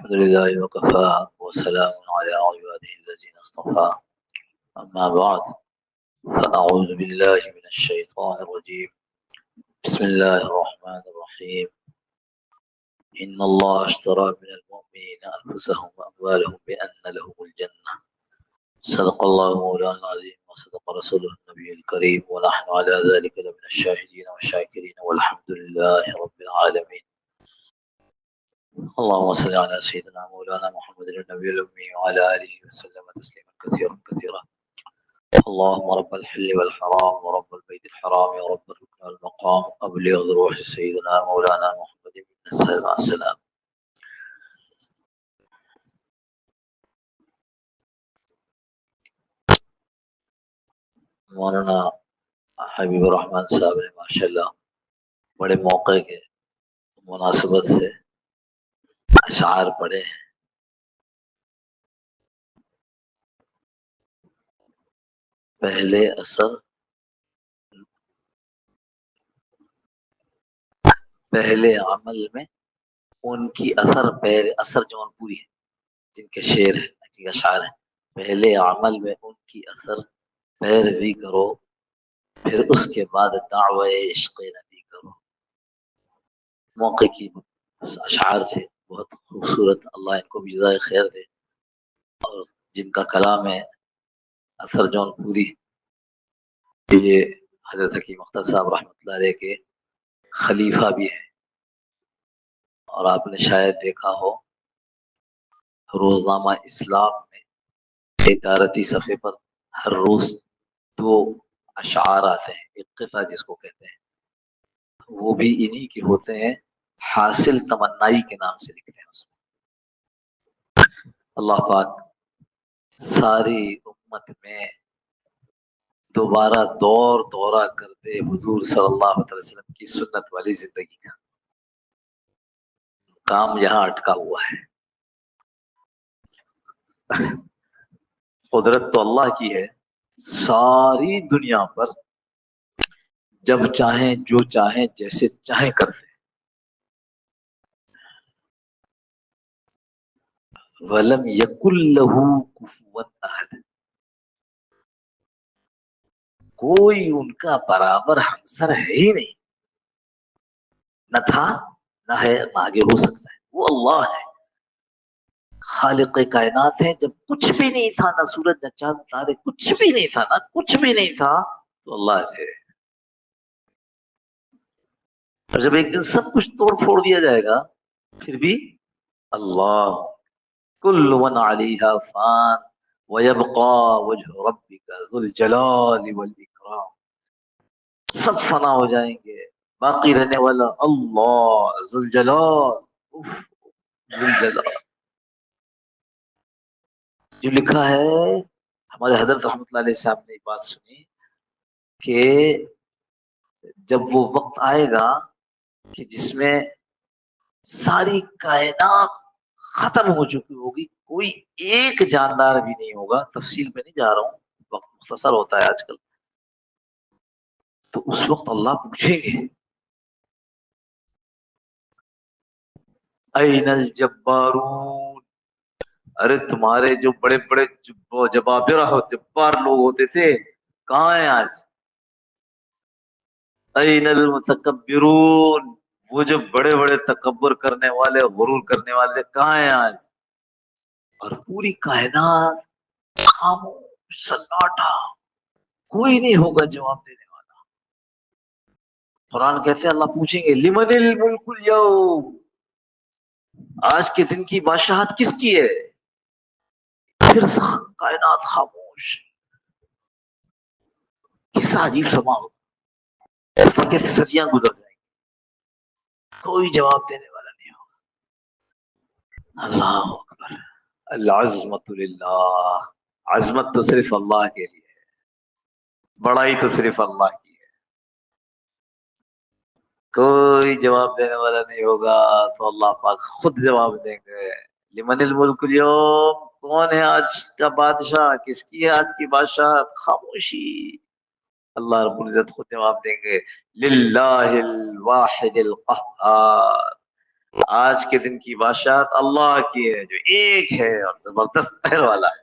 الحمد لله وكفى وسلام على عباده الذين اصطفى أما بعد فأعوذ بالله من الشيطان الرجيم بسم الله الرحمن الرحيم إن الله اشترى من المؤمنين أنفسهم وأموالهم بأن لهم الجنة صدق الله مولانا العظيم وصدق رسوله النبي الكريم ونحن على ذلك لمن الشاهدين والشاكرين والحمد لله رب العالمين اللهم صل على سيدنا مولانا محمد النبي الأمي وعلى آله وسلم تسليما كثيرا كثيرا اللهم رب الحل والحرام ورب البيت الحرام ورب الركن والمقام أبلغ روح سيدنا مولانا محمد بن السلام مولانا حبیب الرحمن صاحب نے ماشاءاللہ بڑے موقع کے مناسبت سے اشعار پڑھے ہیں. پہلے عمل میں ان کی اثر جو پوری ہے جن کے شعر ہیں جن کے اشعار ہیں. پہلے عمل میں ان کی اثر پیروی کرو پھر اس کے بعد دعوی عشق نبی کرو. موقع کی اشعار تھے بہت خوبصورت. اللہ ان کو بھی جزائے خیر دے. اور جن کا کلام ہے اثر جون پوری یہ حضرت حکیم اختر صاحب رحمۃ اللہ علیہ کے خلیفہ بھی ہے. اور آپ نے شاید دیکھا ہو روزنامہ اسلام میں ادارتی صفحے پر ہر روز 2 اشعار آتے ہیں. ایک قطعہ جس کو کہتے ہیں وہ بھی انہی کے ہوتے ہیں. حاصل تمنائی کے نام سے لکھتے ہیں. اس میں اللہ پاک ساری امت میں دوبارہ دورہ کرتے حضور صلی اللہ علیہ وسلم کی سنت والی زندگی کا کام یہاں اٹکا ہوا ہے. قدرت تو اللہ کی ہے. ساری دنیا پر جب چاہیں جو چاہیں جیسے چاہیں کرتے. وَلَمْ يَكُنْ لَهُ كُفُوًا أَحَدٌ کوئی ان کا برابر ہمسر ہے ہی نہیں. نہ تھا نہ ہے نہ آگے ہو سکتا ہے. وہ اللہ ہے خالق کائنات ہے. جب کچھ بھی نہیں تھا نہ سورج نہ چاند تارے کچھ بھی نہیں تھا نہ کچھ بھی نہیں تھا تو اللہ تھے. اور جب ایک دن سب کچھ توڑ پھوڑ دیا جائے گا پھر بھی اللہ کل من علیہا فان وَيَبْقَى وَجْهُ رَبِّكَ ذُو الْجَلَالِ وَالْإِكْرَامِ. سب فنا ہو جائیں گے باقی رہنے والا اللہ ذو الجلال ذو الجلال. جو لکھا ہے ہمارے حضرت رحمۃ اللہ علیہ صاحب نے بات سنی کہ جب وہ وقت آئے گا کہ جس میں ساری کائنات ختم ہو چکی ہوگی کوئی ایک جاندار بھی نہیں ہوگا. تفصیل میں نہیں جا رہا ہوں وقت مختصر ہوتا ہے آج کل. تو اس وقت اللہ پوچھیں گے این الجبارون. ارے تمہارے جو بڑے بڑے جبار لوگ ہوتے تھے کہاں ہیں آج؟ این المتکبرون وہ جو بڑے بڑے تکبر کرنے والے غرور کرنے والے کہاں ہیں آج؟ اور پوری کائنات خاموش سناٹا کوئی نہیں ہوگا جواب دینے والا. قرآن کہتے ہیں اللہ پوچھیں گے لمن الملک اليوم آج کے دن کی بادشاہت کس کی ہے؟ پھر کائنات خاموش. کیسا عجیب سما ہوگا. کیسے صدیاں گزر جائیں گی کوئی جواب دینے والا نہیں ہوگا. اللہ اکبر. العظمت للہ. عظمت تو صرف اللہ کے لیے ہے. بڑائی تو صرف اللہ کی ہے. کوئی جواب دینے والا نہیں ہوگا تو اللہ پاک خود جواب دیں گے. لمن الملک اليوم کون ہے آج کا بادشاہ؟ کس کی ہے آج کی بادشاہت؟ خاموشی. اللہ رب العزت خود جواب دیں گے للہ الواحد القہار. آج کے دن کی بادشاہت اللہ کی ہے جو ایک ہے اور زبردست پہر والا ہے.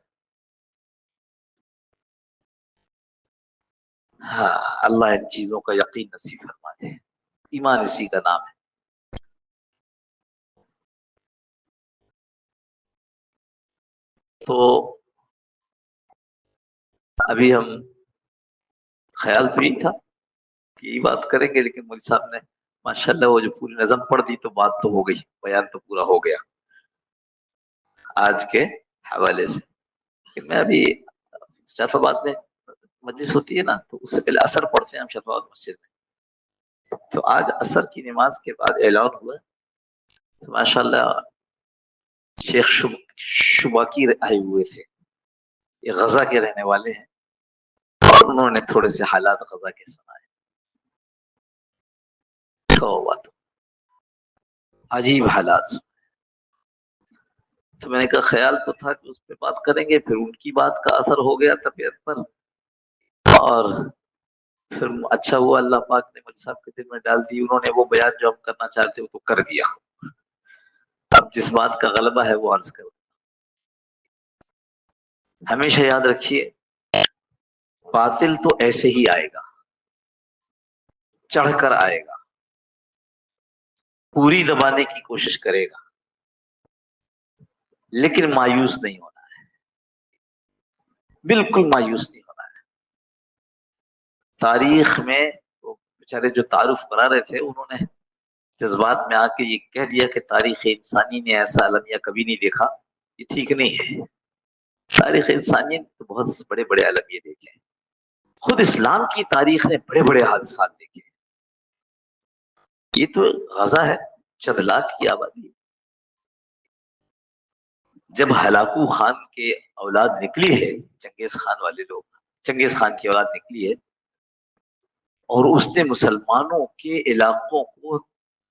ہاں اللہ ان چیزوں کا یقین نصیب فرما دے. ایمان اسی کا نام ہے. تو ابھی ہم خیال تو ہی تھا کہ یہ بات کریں گے، لیکن مودی صاحب نے ماشاءاللہ وہ جو پوری نظم پڑھ دی تو بات تو ہو گئی، بیان تو پورا ہو گیا آج کے حوالے سے. کہ میں ابھی شفاعت میں مجلس ہوتی ہے نا، تو اس سے پہلے اثر پڑھتے ہیں ہم شفاعت مسجد میں. تو آج اثر کی نماز کے بعد اعلان ہوا تو ماشاءاللہ شیخ شباکی آئے ہوئے تھے. یہ غزہ کے رہنے والے ہیں اور انہوں نے تھوڑے سے حالات غزہ کے سنائے. تو عجیب حالات. تو میں نے کہا خیال تو تھا کہ اس پہ بات کریں گے، پھر ان کی بات کا اثر ہو گیا طبیعت پر، اور پھر اچھا ہوا اللہ پاک نے مجھ صاحب کے دل میں ڈال دی. انہوں نے وہ بیان جو ہم کرنا چاہتے وہ تو کر دیا. اب جس بات کا غلبہ ہے وہ عرض کرو. ہمیشہ یاد رکھیے باطل تو ایسے ہی آئے گا، چڑھ کر آئے گا، پوری دبانے کی کوشش کرے گا، لیکن مایوس نہیں ہونا ہے، بالکل مایوس نہیں ہونا ہے. تاریخ میں وہ بیچارے جو تعارف کرا رہے تھے انہوں نے جذبات میں آ کے یہ کہہ دیا کہ تاریخ انسانی نے ایسا المیہ کبھی نہیں دیکھا. یہ ٹھیک نہیں ہے. تاریخ انسانی نے تو بہت بڑے بڑے المیہ دیکھے ہیں. خود اسلام کی تاریخ نے بڑے بڑے حادثات دیکھے. یہ تو غزہ ہے، چند لاکھ کی آبادی. جب ہلاکو خان کے اولاد نکلی ہے، چنگیز خان والے لوگ، چنگیز خان کی اولاد نکلی ہے اور اس نے مسلمانوں کے علاقوں کو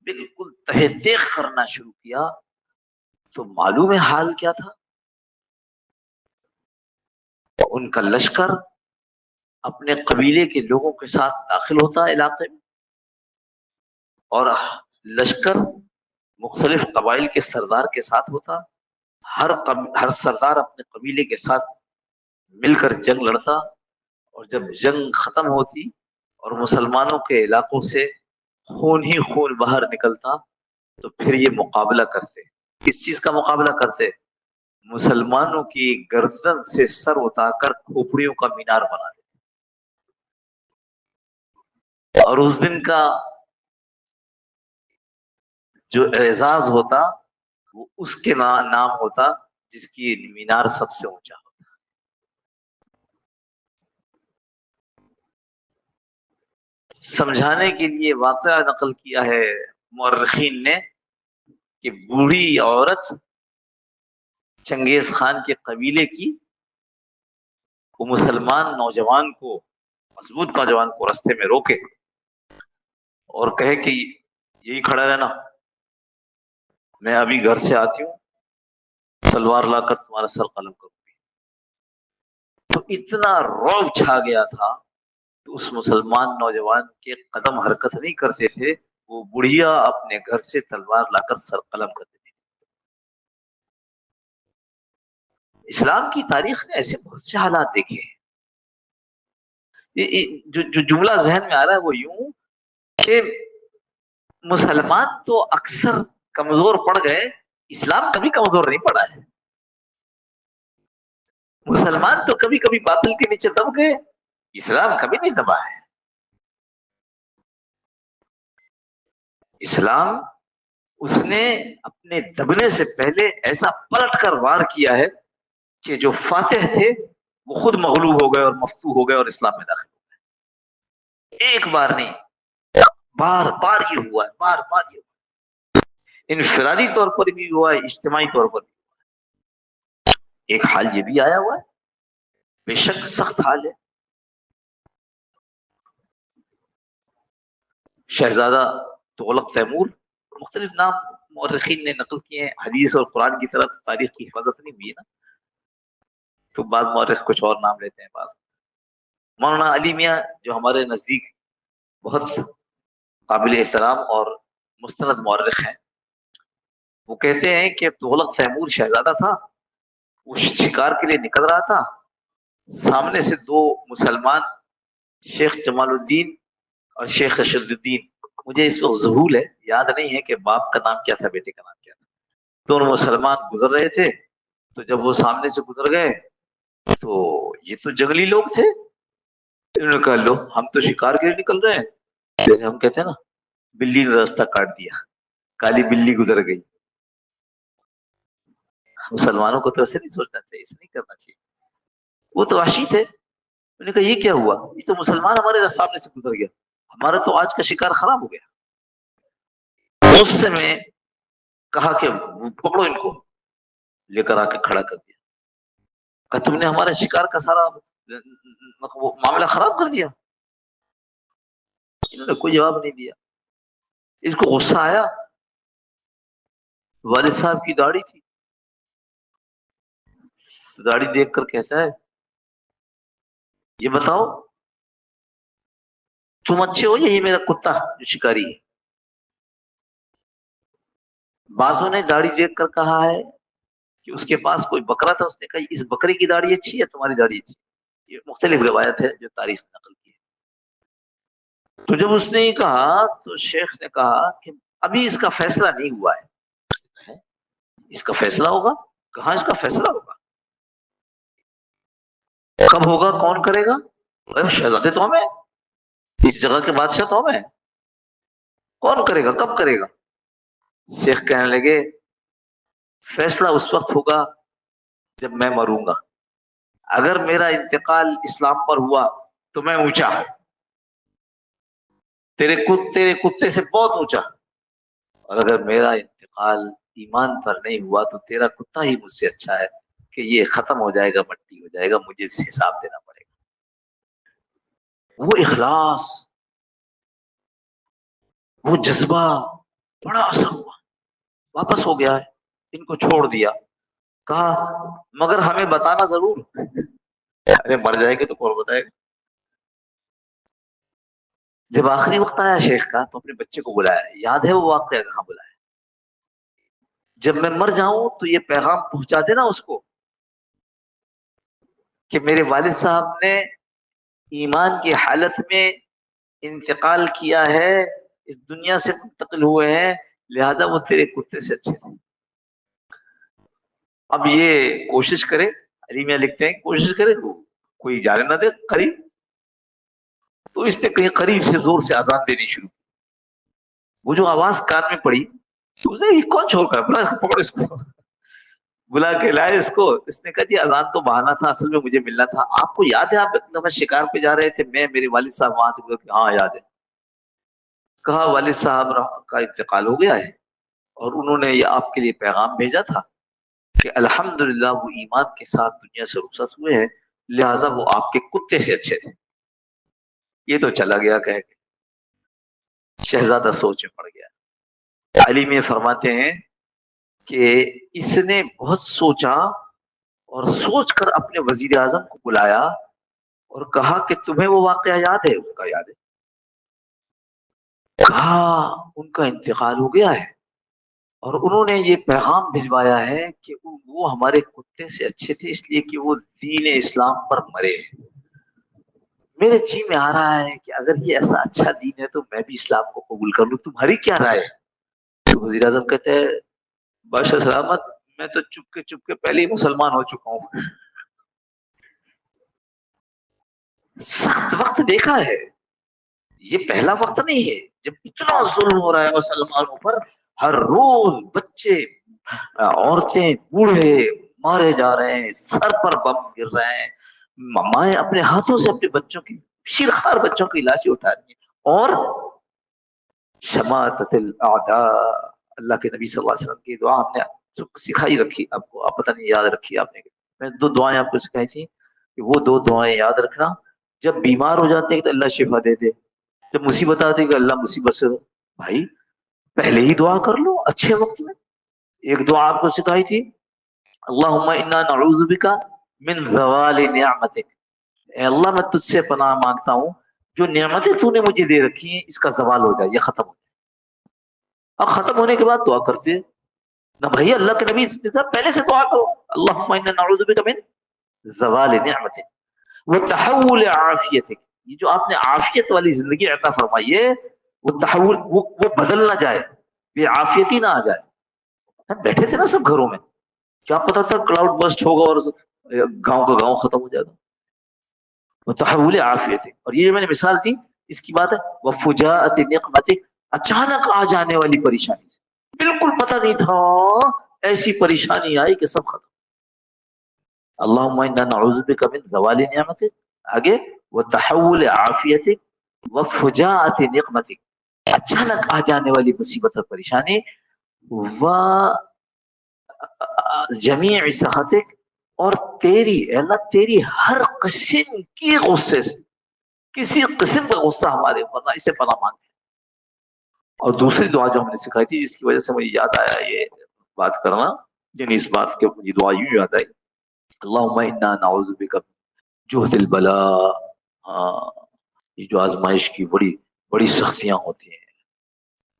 بالکل تہہ تیغ کرنا شروع کیا، تو معلوم ہے حال کیا تھا. ان کا لشکر اپنے قبیلے کے لوگوں کے ساتھ داخل ہوتا علاقے میں، اور لشکر مختلف قبائل کے سردار کے ساتھ ہوتا. ہر سردار اپنے قبیلے کے ساتھ مل کر جنگ لڑتا، اور جب جنگ ختم ہوتی اور مسلمانوں کے علاقوں سے خون ہی خون باہر نکلتا تو پھر یہ مقابلہ کرتے. کس چیز کا مقابلہ کرتے؟ مسلمانوں کی گردن سے سر اٹھا کر کھوپڑیوں کا مینار بنا دیتے. اور اس دن کا جو اعزاز ہوتا وہ اس کے نام ہوتا جس کی مینار سب سے اونچا ہوتا. سمجھانے کے لیے واقعہ نقل کیا ہے مورخین نے کہ بوڑھی عورت چنگیز خان کے قبیلے کی، وہ مسلمان نوجوان کو، مضبوط نوجوان کو رستے میں روکے اور کہے کہ یہی کھڑا رہنا، میں ابھی گھر سے آتی ہوں، تلوار لا کر تمہارا سر قلم کروں گی. تو اتنا رعب چھا گیا تھا کہ اس مسلمان نوجوان کے قدم حرکت نہیں کرتے تھے، وہ بڑھیا اپنے گھر سے تلوار لا کر سر قلم کرتے تھے. اسلام کی تاریخ نے ایسے بہت سے حالات دیکھے ہیں. جو جملہ ذہن میں آ رہا ہے وہ یوں کہ مسلمان تو اکثر کمزور پڑ گئے، اسلام کبھی کمزور نہیں پڑا ہے. مسلمان تو کبھی کبھی باطل کے نیچے دب گئے، اسلام کبھی نہیں دبا ہے. اسلام اس نے اپنے دبنے سے پہلے ایسا پلٹ کر وار کیا ہے کہ جو فاتح تھے وہ خود مغلوب ہو گئے اور مفتوح ہو گئے اور اسلام میں داخل ہو گئے. ایک بار نہیں، بار بار یہ ہوا ہے، بار بار یہ ہوا ہے. انفرادی طور پر بھی ہوا ہے، اجتماعی طور پر بھی. ایک حال یہ بھی آیا ہوا ہے، بے شک سخت حال ہے. شہزادہ تغلق تیمور، مختلف نام مورخین نے نقل کیے ہیں. حدیث اور قرآن کی طرف تاریخ کی حفاظت نہیں ہوئی ہے نا، تو بعض مورخ کچھ اور نام لیتے ہیں. بعض مولانا علی میاں جو ہمارے نزدیک بہت قابل احترام اور مستند مورخ ہیں، وہ کہتے ہیں کہ تغلق تیمور شہزادہ تھا، وہ شکار کے لیے نکل رہا تھا، سامنے سے دو مسلمان، شیخ جمال الدین اور شیخ رشید الدین، مجھے اس وقت ظہول ہے، یاد نہیں ہے کہ باپ کا نام کیا تھا بیٹے کا نام کیا تھا، دونوں مسلمان گزر رہے تھے، تو جب وہ سامنے سے گزر گئے تو یہ تو جنگلی لوگ تھے، انہوں نے کہا لو ہم تو شکار کے لیے نکل رہے ہیں، جیسے ہم کہتے ہیں نا بلی نے راستہ کاٹ دیا، کالی بلی گزر گئی، مسلمانوں کو تو ایسے نہیں سوچنا چاہیے، ایسے نہیں کرنا چاہیے، وہ تو وحشی تھے، انہوں نے کہا یہ کیا ہوا، یہ تو مسلمان ہمارے سامنے سے گزر گیا، ہمارا تو آج کا شکار خراب ہو گیا، غصے میں کہا کہ پکڑو ان کو، لے کر آ کے کھڑا کر دیا، کہ تم نے ہمارے شکار کا سارا معاملہ خراب کر دیا، انہوں نے کوئی جواب نہیں دیا، اس کو غصہ آیا، والد صاحب کی داڑھی تھی، داڑھی دیکھ کر کہتا ہے یہ بتاؤ تم اچھے ہو یا یہ میرا کتا جو شکاری ہے، بعضوں نے داڑھی دیکھ کر کہا ہے کہ اس کے پاس کوئی بکرا تھا، اس نے کہا اس بکرے کی داڑھی اچھی ہے تمہاری داڑھی اچھی، یہ مختلف روایت ہے جو تاریخ نقل کی ہے، تو جب اس نے یہ کہا تو شیخ نے کہا کہ ابھی اس کا فیصلہ نہیں ہوا ہے، اس کا فیصلہ ہوگا، کہاں اس کا فیصلہ ہوگا، کب ہوگا، کون کرے گا، شہزادے تو ہمیں، اس جگہ کے بادشاہ تو ہمیں، کون کرے گا، کب کرے گا، شیخ کہنے لگے فیصلہ اس وقت ہوگا جب میں مروں گا، اگر میرا انتقال اسلام پر ہوا تو میں اونچا، تیرے کتے سے بہت اونچا، اور اگر میرا انتقال ایمان پر نہیں ہوا تو تیرا کتا ہی مجھ سے اچھا ہے کہ یہ ختم ہو جائے گا، مٹی ہو جائے گا، مجھے اس حساب دینا پڑے گا، وہ اخلاص، وہ جذبہ بڑا اثر ہوا، واپس ہو گیا ہے، ان کو چھوڑ دیا، کہا مگر ہمیں بتانا ضرور، ارے مر جائے گے تو کون بتائے گا، جب آخری وقت آیا شیخ کا تو اپنے بچے کو بلایا، یاد ہے وہ واقعہ کہاں بلایا، جب میں مر جاؤں تو یہ پیغام پہنچا دینا اس کو کہ میرے والد صاحب نے ایمان کی حالت میں انتقال کیا ہے، اس دنیا سے منتقل ہوئے ہیں، لہذا وہ تیرے کتے سے اچھے تھے، اب یہ کوشش کرے، علی میاں لکھتے ہیں کوشش کرے کوئی جانے نہ دے قریب، تو اس نے کہیں قریب سے زور سے اذان دینی شروع کی، وہ جو آواز کان میں پڑی تو اسے یہ کون چھوڑ کر بلا، پکڑ اس کو، بلا کے لائے اس کو، اس نے کہا جی اذان تو بہانا تھا، اصل میں مجھے ملنا تھا، آپ کو یاد ہے آپ شکار پہ جا رہے تھے، میں میرے والد صاحب وہاں سے گزر کے، ہاں یاد ہے، کہا والد صاحب کا انتقال ہو گیا ہے اور انہوں نے یہ آپ کے لیے پیغام بھیجا تھا کہ الحمدللہ وہ ایمان کے ساتھ دنیا سے رخصت ہوئے ہیں، لہٰذا وہ آپ کے کتے سے اچھے تھے، یہ تو چلا گیا کہہ کے، شہزادہ سوچ میں پڑ گیا، علی میں فرماتے ہیں کہ اس نے بہت سوچا اور سوچ کر اپنے وزیر اعظم کو بلایا اور کہا کہ تمہیں وہ واقعہ یاد ہے، ان کا یاد ہے، کہا ان کا انتقال ہو گیا ہے اور انہوں نے یہ پیغام بھجوایا ہے کہ وہ ہمارے کتے سے اچھے تھے اس لیے کہ وہ دین اسلام پر مرے، میرے جی میں آ رہا ہے کہ اگر یہ ایسا اچھا دین ہے تو میں بھی اسلام کو قبول کر لوں، تمہاری کیا رائے ہے، تو وزیر اعظم کہتے ہیں بادشاہ سلامت میں تو چپ کے پہلے ہی مسلمان ہو چکا ہوں، سخت وقت دیکھا ہے، یہ پہلا وقت نہیں ہے جب اتنا ظلم ہو رہا ہے مسلمانوں پر، ہر روز بچے، عورتیں، بوڑھے مارے جا رہے ہیں، سر پر بم گر رہے ہیں، مائیں اپنے ہاتھوں سے اپنے بچوں کی، شیرخوار بچوں کی لاشیں اٹھا رہی ہیں، اور شماتت الاعداء، اللہ کے نبی صلی اللہ علیہ وسلم کی دعا ہم نے سکھائی رکھی آپ کو، آپ پتہ نہیں یاد رکھی آپ نے، میں دو دعائیں آپ کو سکھائی تھی کہ وہ دو دعائیں یاد رکھنا، جب بیمار ہو جاتے ہیں تو اللہ شفا دے دے، جب مصیبت آتی ہے کہ اللہ مصیبت سے بھائی پہلے ہی دعا کر لو اچھے وقت میں، ایک دعا آپ کو سکھائی تھی اللہم انا نعوذ بک من زوال نعمتک، اے اللہ میں تجھ سے پناہ مانگتا ہوں جو نعمتیں تو نے مجھے دے رکھی ہیں اس کا زوال ہو جائے، یہ ختم ہو جائے، اور ختم ہونے کے بعد دعا کرتے نہ بھائی اللہ کے نبی پہلے سے دعا کرو اللہم انا نعوذ بک من زوال نعمت وہ تحول عافیت، یہ جو آپ نے عافیت والی زندگی عطا فرمائی ہے وہ تحول وہ بدل نہ جائے، بے عافیتی نہ آ جائے. ہم بیٹھے تھے نا سب گھروں میں، کیا پتا تھا کلاؤڈ برسٹ ہوگا اور گاؤں کا گاؤں ختم ہو جائے گا. وہ تحول عافیت ہے. اور یہ جو میں نے مثال دی اس کی بات ہے وہ فجاءت نقمت، اچانک آ جانے والی پریشانی سے، بالکل پتہ نہیں تھا، ایسی پریشانی آئی کہ سب ختم. اللہم انا نعوذ بک من زوال نعمتک، آگے وہ تحول عافیتک و فجاءت نقمتک، اچانک آ جانے والی مصیبت اور پریشانی، و جمیع سخطک، اور تیری اے اللہ تیری ہر قسم کی غصے سے، کسی قسم کا غصہ ہمارے اوپر نہ، اسے پناہ مانگتے ہیں. اور دوسری دعا جو ہم نے سکھائی تھی جس کی وجہ سے مجھے یاد آیا یہ بات کرنا، یعنی اس بات کے یہ دعا یوں یاد آئی، اللہم انا نعوذ بک جہد البلاء. ہاں، یہ جو آزمائش کی بڑی بڑی سختیاں ہوتی ہیں،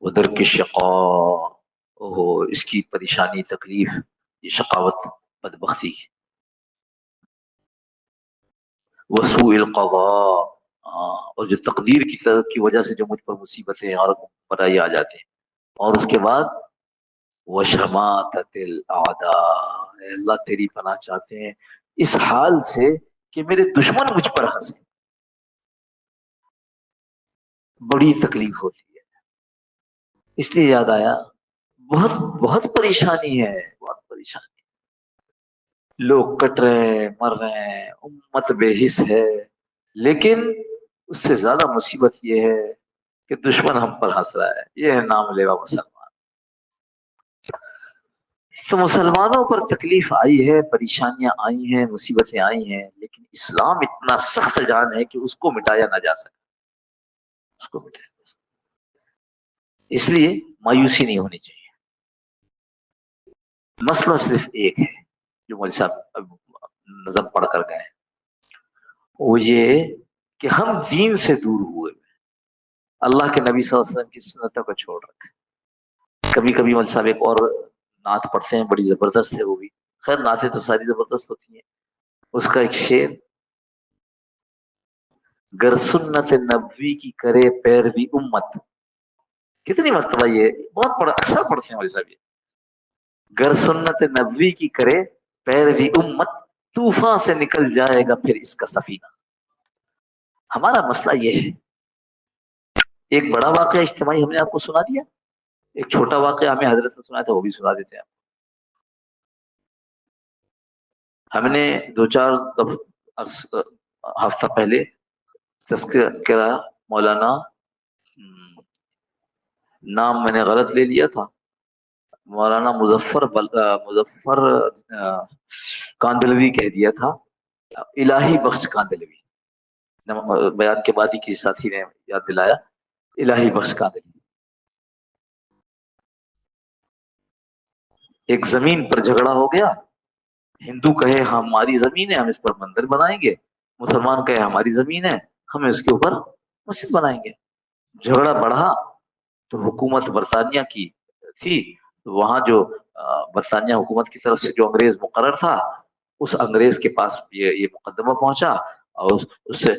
وہ درک الشقاء، اس کی پریشانی تکلیف، یہ شقاوت بدبختی، وسوء القضاء، اور جو تقدیر کی وجہ سے جو مجھ پر مصیبتیں اور برائی آ جاتے ہیں، اور اس کے بعد وشماتت الاعداء، اے اللہ تیری پناہ چاہتے ہیں اس حال سے کہ میرے دشمن مجھ پر ہنسے، بڑی تکلیف ہوتی ہے. اس لیے یاد آیا بہت بہت پریشانی ہے، بہت پریشانی، لوگ کٹ رہے ہیں، مر رہے ہیں، امت بے حس ہے، لیکن اس سے زیادہ مصیبت یہ ہے کہ دشمن ہم پر ہنس رہا ہے. یہ ہے نام لیوا مسلمان. تو مسلمانوں پر تکلیف آئی ہے، پریشانیاں آئی ہیں، مصیبتیں آئی ہیں، لیکن اسلام اتنا سخت جان ہے کہ اس کو مٹایا نہ جا سکے، اس کو مٹایا جا سکے. اس لیے مایوسی نہیں ہونی چاہیے. مسئلہ صرف ایک ہے جو مولوی صاحب نظم پڑھ کر گئے، وہ یہ کہ ہم دین سے دور ہوئے، اللہ کے نبی صلی اللہ علیہ وسلم کی سنتوں کو چھوڑ رکھے. کبھی کبھی مولوی صاحب ایک اور نعت پڑھتے ہیں، بڑی زبردست ہے وہ بھی، خیر نعتیں تو ساری زبردست ہوتی ہیں. اس کا ایک شعر، گر سنت نبوی کی کرے پیروی امت، کتنی مرتبہ یہ بہت پڑھا، اکثر پڑھتے ہیں مولوی صاحب یہ، گر سنت نبوی کی کرے پیروی امت، طوفان سے نکل جائے گا پھر اس کا سفینہ. ہمارا مسئلہ یہ ہے، ایک بڑا واقعہ اجتماعی ہم نے آپ کو سنا دیا، ایک چھوٹا واقعہ ہمیں حضرت نے سنا تھا وہ بھی سنا دیتے ہیں. ہم نے دو چار ہفتہ پہلے تذکرہ مولانا، نام میں نے غلط لے لیا تھا، مولانا مظفر کاندلوی کہہ دیا تھا، الہی بخش کاندلوی، بیان کے بعد ہی کسی ساتھی نے یاد دلایا، الہی بخش کاندلوی. ایک زمین پر جھگڑا ہو گیا، ہندو کہے ہماری زمین ہے ہم اس پر مندر بنائیں گے، مسلمان کہے ہماری زمین ہے ہم اس کے اوپر مسجد بنائیں گے. جھگڑا بڑھا تو حکومت برطانیہ کی تھی، وہاں جو برطانیہ حکومت کی طرف سے جو انگریز مقرر تھا، اس انگریز کے پاس یہ مقدمہ پہنچا، اور اس سے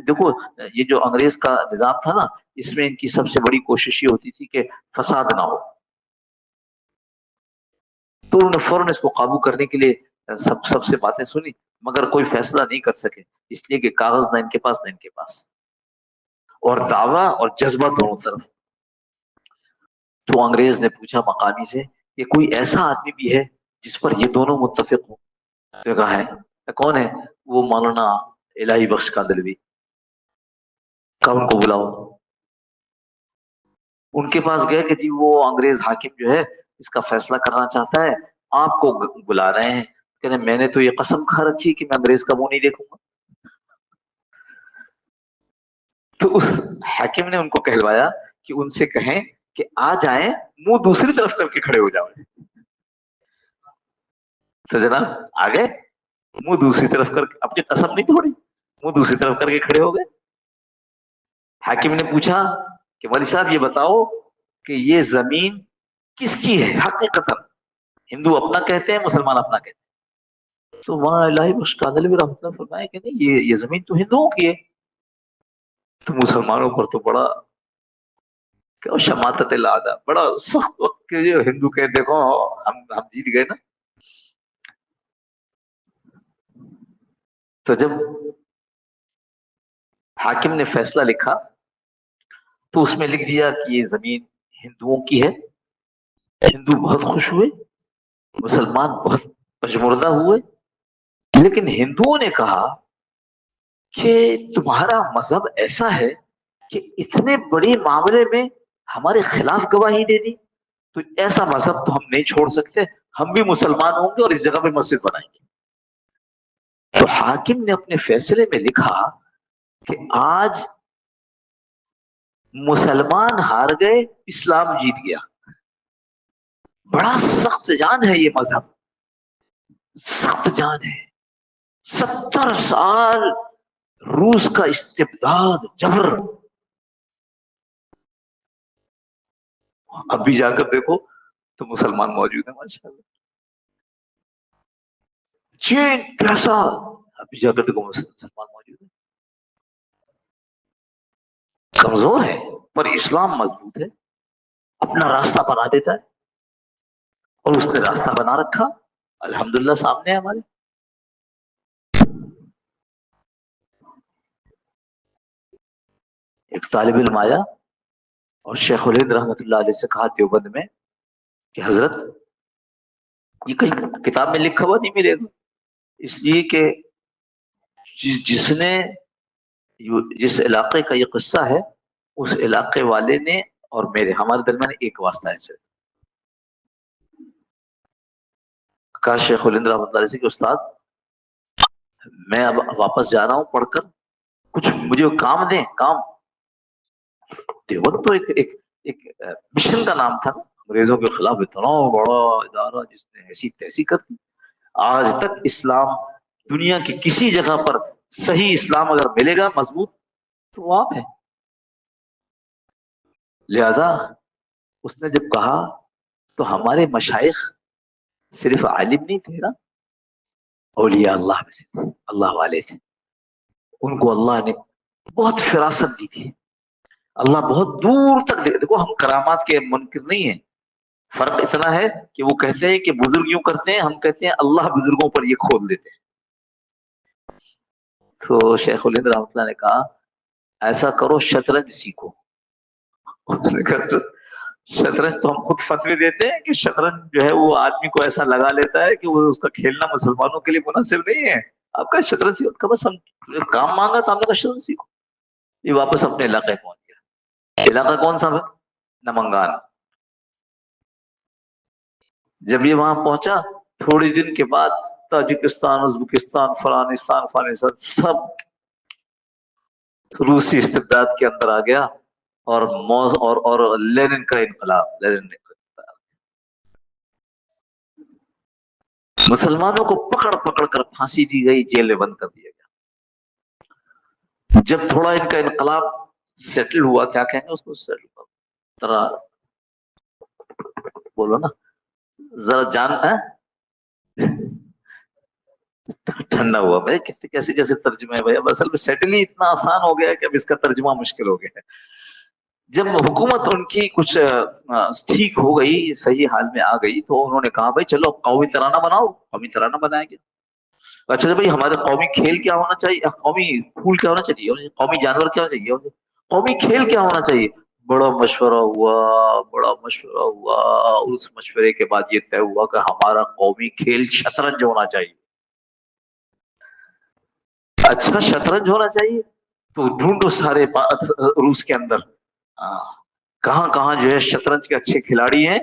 دیکھو یہ جو انگریز کا نظام تھا نا، اس میں ان کی سب سے بڑی کوشش یہ ہوتی تھی کہ فساد نہ ہو، تو انہوں نے فوراً اس کو قابو کرنے کے لیے سب سے باتیں سنی، مگر کوئی فیصلہ نہیں کر سکے، اس لیے کہ کاغذ نہ ان کے پاس نہ ان کے پاس، اور دعویٰ اور جذبہ دونوں طرف. تو انگریز نے پوچھا مقامی سے کہ کوئی ایسا آدمی بھی ہے جس پر یہ دونوں متفق ہوں؟ تو کہا ہے، کون ہے؟ وہ مولانا الہی بخش کاندلوی. کہا ان کو بلاؤ. ان کے پاس گئے کہ جی وہ انگریز حاکم جو ہے اس کا فیصلہ کرنا چاہتا ہے، آپ کو بلا رہے ہیں. کہنے میں نے تو یہ قسم کھا رکھی کہ میں انگریز کا منہ نہیں دیکھوں گا. تو اس حاکم نے ان کو کہلوایا کہ ان سے کہیں کہ آ جائیں، منہ دوسری طرف کر کے کھڑے ہو جاؤ. تو جناب آ گئے، منہ دوسری طرف کر کے، اپنی قسم نہیں توڑی، منہ دوسری طرف کر کے کھڑے ہو گئے. حاکم نے پوچھا کہ ولی صاحب یہ بتاؤ کہ یہ زمین کس کی ہے حقیقت؟ ہندو اپنا کہتے ہیں، مسلمان اپنا کہتے ہیں. تو وہاں الہی بخش قادری بھی رحمۃ اللہ فرمایا کہ نہیں، یہ زمین تو ہندوؤں کی ہے. تو مسلمانوں پر تو بڑا شماتت العادہ، بڑا سخت وقت کے جو ہندو کہ دیکھو ہم جیت گئے نا. تو جب حاکم نے فیصلہ لکھا تو اس میں لکھ دیا کہ یہ زمین ہندوؤں کی ہے. ہندو بہت خوش ہوئے، مسلمان بہت پشمردہ ہوئے. لیکن ہندوؤں نے کہا کہ تمہارا مذہب ایسا ہے کہ اتنے بڑے معاملے میں ہمارے خلاف گواہی دے دی، تو ایسا مذہب تو ہم نہیں چھوڑ سکتے، ہم بھی مسلمان ہوں گے اور اس جگہ پہ مسجد بنائیں گے. تو حاکم نے اپنے فیصلے میں لکھا کہ آج مسلمان ہار گئے، اسلام جیت گیا. بڑا سخت جان ہے یہ مذہب، سخت جان ہے. 70 سال روس کا استبداد، جبر. اب بھی جا کر دیکھو تو مسلمان موجود ہیں ماشاء اللہ. چین کیسا، ابھی جا کر دیکھو مسلمان موجود ہیں. کمزور ہے پر اسلام مضبوط ہے، اپنا راستہ بنا دیتا ہے، اور اس نے راستہ بنا رکھا الحمدللہ سامنے ہے ہمارے. ایک طالب علم آیا اور شیخ الہند رحمۃ اللہ علیہ سے کہا دیوبند میں کہ حضرت یہ کہیں کتاب میں لکھا ہوا نہیں ملے گا، اس لیے کہ جس علاقے کا یہ قصہ ہے اس علاقے والے نے اور ہمارے درمیان ایک واسطہ ہے صرف. کہا شیخ الہند رحمۃ اللہ علیہ سے کہ استاد میں اب واپس جا رہا ہوں پڑھ کر، کچھ مجھے کام دیں کام. دیوبند تو ایک مشن کا نام تھا نا، انگریزوں کے خلاف اتنا بڑا ادارہ جس نے ایسی تیسی کر دی. آج تک اسلام دنیا کی کسی جگہ پر صحیح اسلام اگر ملے گا مضبوط تو وہ آپ ہے. لہذا اس نے جب کہا تو ہمارے مشائخ صرف عالم نہیں تھے نا، اولیاء اللہ میں سے اللہ والے تھے. ان کو اللہ نے بہت فراست دی تھی، اللہ بہت دور تک دیکھو ہم کرامات کے منکر نہیں ہیں. فرق اتنا ہے کہ وہ کہتے ہیں کہ بزرگ یوں کرتے ہیں، ہم کہتے ہیں اللہ بزرگوں پر یہ کھول دیتے ہیں. تو شیخ الہند رحمۃ اللہ نے کہا ایسا کرو شطرنج سیکھو. شطرنج تو ہم خود فتوی دیتے ہیں کہ شطرنج جو ہے وہ آدمی کو ایسا لگا لیتا ہے کہ وہ اس کا کھیلنا مسلمانوں کے لیے مناسب نہیں ہے. آپ کا شطرنج سیکھو، بس ہم کام مانگا تو ہم نے کہا شطرنج سیکھو. یہ واپس اپنے علاقے پہنچ گیا. علاقہ کون سا ہے؟ نمنگان. جب یہ وہاں پہنچا تھوڑی دن کے بعد تاجکستان، ازبکستان، افغانستان سب روسی استبداد کے اندر آ گیا، اور لینن کا انقلاب. مسلمانوں کو پکڑ پکڑ کر پھانسی دی گئی، جیل میں بند کر دیا گیا. جب تھوڑا ان کا انقلاب سیٹل ہوا، کیا کہیں گے اس کو، سیٹل طرح بولو نا ذرا جان ہے ٹھنڈا ہوا. بھائی کیسے کیسے ترجمے ہے بھائی، اب اصل میں سیٹل ہی اتنا آسان ہو گیا ہے کہ اب اس کا ترجمہ مشکل ہو گیا ہے. جب حکومت ان کی کچھ ٹھیک ہو گئی، صحیح حال میں آ گئی، تو انہوں نے کہا بھائی چلو قومی ترانہ بناؤ. قومی ترانہ بنائیں گے. اچھا بھائی ہمارے قومی کھیل کیا ہونا چاہیے، قومی پھول کیا ہونا چاہیے، قومی جانور کیا ہونا چاہیے، قومی کھیل کیا ہونا چاہیے. بڑا مشورہ ہوا اور اس مشورے کے بعد یہ طے ہوا کہ ہمارا قومی کھیل شطرنج ہونا چاہیے. اچھا شطرنج ہونا چاہیے تو ڈھونڈو سارے روس کے اندر کہاں کہاں جو ہے شطرنج کے اچھے کھلاڑی ہیں،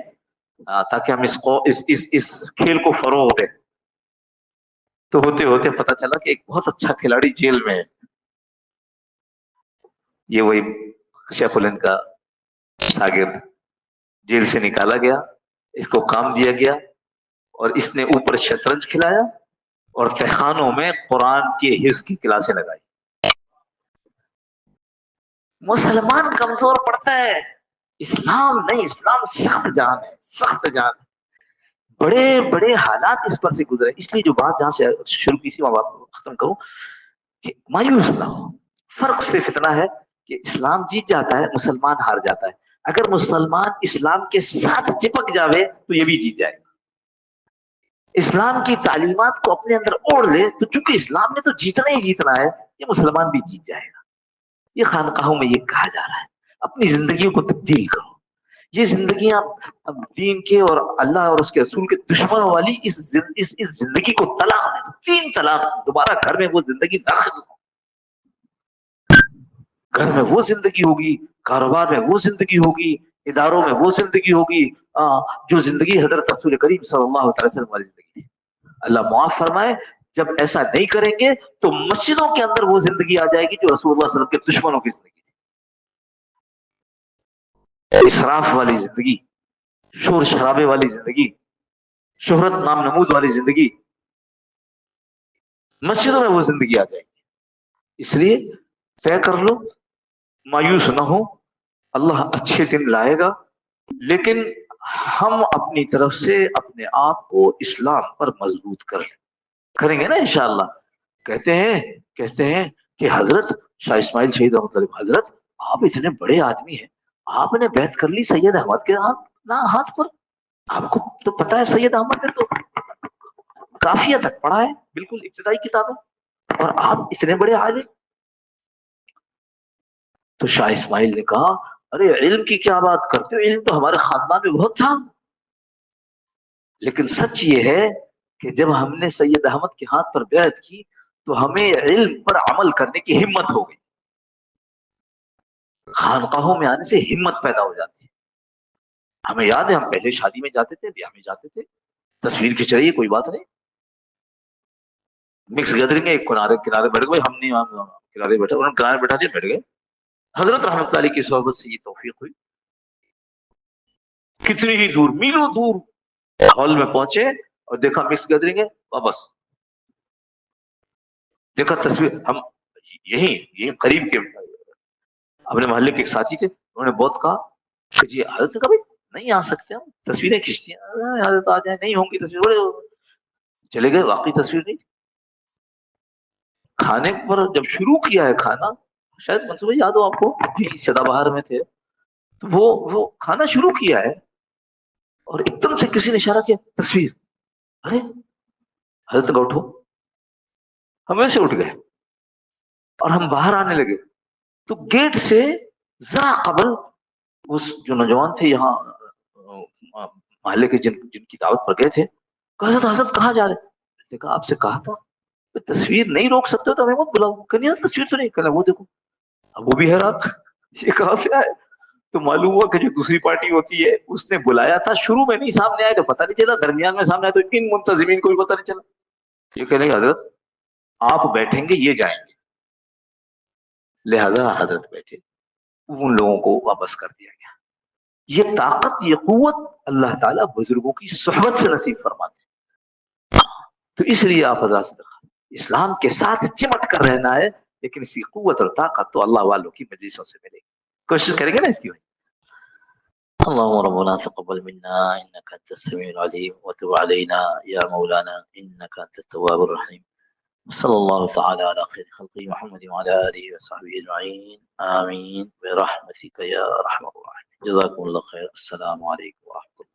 تاکہ ہم اس کھیل کو فروغ دیں. تو ہوتے ہوتے پتا چلا کہ ایک بہت اچھا کھلاڑی جیل میں ہے. یہ وہی شیخ الہند کا شاگرد جیل سے نکالا گیا، اس کو کام دیا گیا اور اس نے اوپر شطرنج کھلایا اور تہخانوں میں قرآن کے حفظ کی کلاسیں لگائی. مسلمان کمزور پڑتا ہے اسلام نہیں، اسلام سخت جان ہے، سخت جان ہے، بڑے بڑے حالات اس پر سے گزرے. اس لیے جو بات جہاں سے شروع کی تھی وہاں بات ختم کروں کہ مایوس نہ ہو. فرق صرف اتنا ہے کہ اسلام جیت جاتا ہے، مسلمان ہار جاتا ہے. اگر مسلمان اسلام کے ساتھ چپک جاوے تو یہ بھی جیت جائے گا. اسلام کی تعلیمات کو اپنے اندر اوڑھ لے تو چونکہ اسلام نے تو جیتنا ہی جیتنا ہے، یہ مسلمان بھی جیت جائے گا. یہ خانقاہوں میں یہ کہا جا رہا ہے اپنی زندگیوں کو تبدیل کرو. یہ زندگیاں دین کے اور اللہ اور اس کے رسول کے دشمنوں والی اس زندگی کو طلاق دے دو. 3 طلاق. دوبارہ گھر میں وہ زندگی داخل ہو. گھر میں وہ زندگی ہوگی، کاروبار میں وہ زندگی ہوگی، اداروں میں وہ زندگی ہوگی جو زندگی حضرت رسول کریم صلی اللہ علیہ وسلم والی زندگی تھی. اللہ معاف فرمائے جب ایسا نہیں کریں گے تو مسجدوں کے اندر وہ زندگی آ جائے گی جو رسول اللہ صلی اللہ علیہ وسلم کے دشمنوں کی زندگی تھی. اسراف والی زندگی، شور شرابے والی زندگی، شہرت نام نمود والی زندگی، مسجدوں میں وہ زندگی آ جائے گی. اس لیے طے کر لو، مایوس نہ ہو، اللہ اچھے دن لائے گا. لیکن ہم اپنی طرف سے اپنے آپ کو اسلام پر مضبوط کریں گے نا انشاءاللہ. کہتے ہیں کہ حضرت شاہ اسماعیل شہید رحمۃ اللہ، حضرت آپ اتنے بڑے آدمی ہیں، آپ نے بیعت کر لی سید احمد کے ہاتھ پر. آپ کو تو پتا ہے سید احمد نے تو کافیہ تک پڑھا ہے، بالکل ابتدائی کتابیں، اور آپ اتنے بڑے عالم. تو شاہ اسماعیل نے کہا ارے علم کی کیا بات کرتے ہو، علم تو ہمارے خاندان میں بہت تھا. لیکن سچ یہ ہے کہ جب ہم نے سید احمد کے ہاتھ پر بیعت کی تو ہمیں علم پر عمل کرنے کی ہمت ہو گئی. خانقاہوں میں آنے سے ہمت پیدا ہو جاتی ہے. ہمیں یاد ہے ہم پہلے شادی میں جاتے تھے، بیاہ میں جاتے تھے، تصویر کھینچ رہی ہے کوئی بات نہیں، مکس گیدرنگ ہے، ایک کنارے بیٹھ گئے، ہم نہیں کنارے بیٹھے، انہوں نے کنارے بیٹھا دیا، بیٹھ گئے. حضرت رحمت اللہ علیہ کی صحبت سے یہ توفیق ہوئی. کتنی ہی دور، میلوں دور ہال میں پہنچے اور دیکھا مکس گیدرنگ ہے، واپس دیکھا تصویر. ہم یہی قریب کے اپنے محلے کے ایک ساتھی تھے، انہوں نے بہت کہا کہ جی حضرت کبھی نہیں آ سکتے، ہم تصویریں کھینچتی ہیں، حضرت آ جائیں، نہیں ہوں گی تصویر. چلے گئے، واقعی تصویر نہیں. کھانے پر جب شروع کیا ہے کھانا، شاید منصوبہ یاد ہو آپ کو، سدا بہار میں تھے، تو وہ کھانا شروع کیا ہے اور ایک دم سے کسی نے اشارہ کیا تصویر. ارے حضرت کا اٹھو، ہم ایسے اٹھ گئے اور ہم باہر آنے لگے تو گیٹ سے ذرا قبل اس جو نوجوان تھے یہاں محلے کے جن کی دعوت پر گئے تھے، کہا حضرت کہاں جا رہے؟ کہا آپ سے کہا تھا تصویر نہیں روک سکتے ہو تو ہمیں مت بلاؤ. کہ نہیں تصویر تو نہیں کرنا، وہ دیکھو. اب وہ بھی حیران یہ کہاں سے آئے. تو معلوم ہوا کہ جو دوسری پارٹی ہوتی ہے اس نے بلایا تھا، شروع میں نہیں سامنے آئے تو پتہ نہیں چلا، درمیان میں سامنے آئے تو ان منتظمین کو بھی پتہ نہیں چلا. یہ کہنے لگے حضرت آپ بیٹھیں گے یہ جائیں گے. لہذا حضرت بیٹھے، ان لوگوں کو واپس کر دیا گیا. یہ طاقت، یہ قوت اللہ تعالیٰ بزرگوں کی صحبت سے نصیب فرماتے ہیں. تو اس لیے آپ حضرات سے اسلام کے ساتھ چمٹ کر رہنا ہے، لیکن اسی قوت اور طاقت تو اللہ والوں کی مجلسوں سے ملے گی. کوشش کریں گے نا اس کی. اللهم ربنا تقبل منا انك انت السميع العليم وتب علينا يا مولانا انك انت التواب الرحيم. صلى الله تعالى على خير خلقه محمد وعلى اله وصحبه اجمعين امين برحمتك يا ارحم الراحمين. جزاكم الله خير. السلام عليكم ورحمه الله.